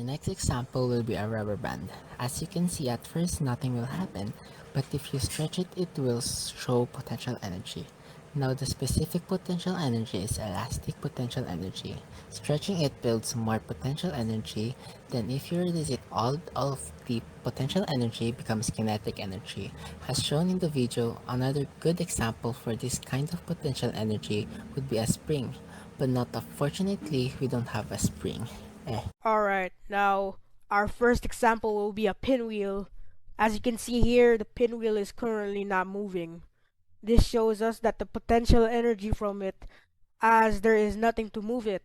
next example will be a rubber band. As you can see, at first nothing will happen, but if you stretch it, it will show potential energy. Now the specific potential energy is elastic potential energy. Stretching it builds more potential energy, then if you release it, all of the potential energy becomes kinetic energy. As shown in the video, another good example for this kind of potential energy would be a spring, but not unfortunately we don't have a spring. Alright, now our first example will be a pinwheel. As you can see here, the pinwheel is currently not moving. This shows us that the potential energy from it, as there is nothing to move it.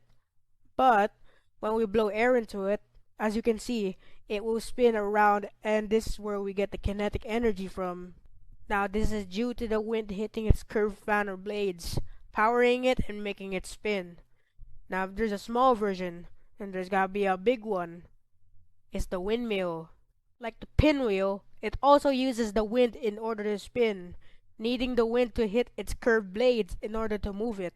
But when we blow air into it, as you can see, it will spin around, and this is where we get the kinetic energy from. Now this is due to the wind hitting its curved fan or blades, powering it and making it spin. Now if there's a small version, then there's gotta be a big one. It's the windmill. Like the pinwheel, it also uses the wind in order to spin, needing the wind to hit its curved blades in order to move it.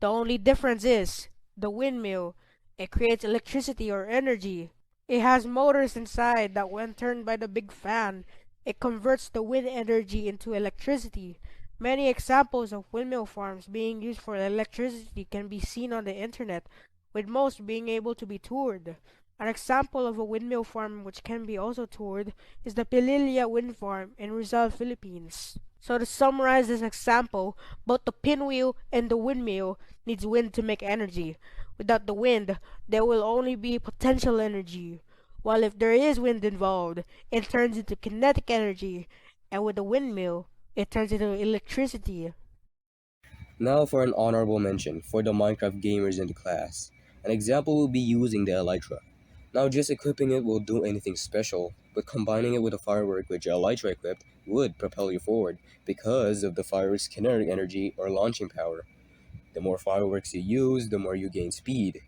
The only difference is, the windmill, it creates electricity or energy. It has motors inside that when turned by the big fan, it converts the wind energy into electricity. Many examples of windmill farms being used for electricity can be seen on the internet, with most being able to be toured. An example of a windmill farm which can be also toured is the Pililla Wind Farm in Rizal, Philippines. So to summarize this example, both the pinwheel and the windmill needs wind to make energy. Without the wind, there will only be potential energy. While if there is wind involved, it turns into kinetic energy, and with the windmill, it turns into electricity. Now for an honorable mention for the Minecraft gamers in the class. An example will be using the Elytra. Now just equipping it will do anything special, but combining it with a firework which Elytra equipped would propel you forward because of the firework's kinetic energy or launching power. The more fireworks you use, the more you gain speed.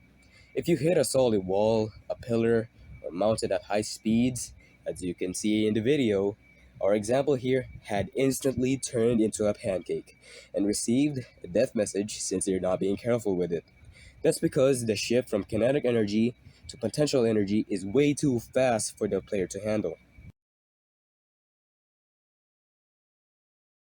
If you hit a solid wall, a pillar, or mount it at high speeds, as you can see in the video, our example here had instantly turned into a pancake and received a death message since they're not being careful with it. That's because the shift from kinetic energy to potential energy is way too fast for the player to handle.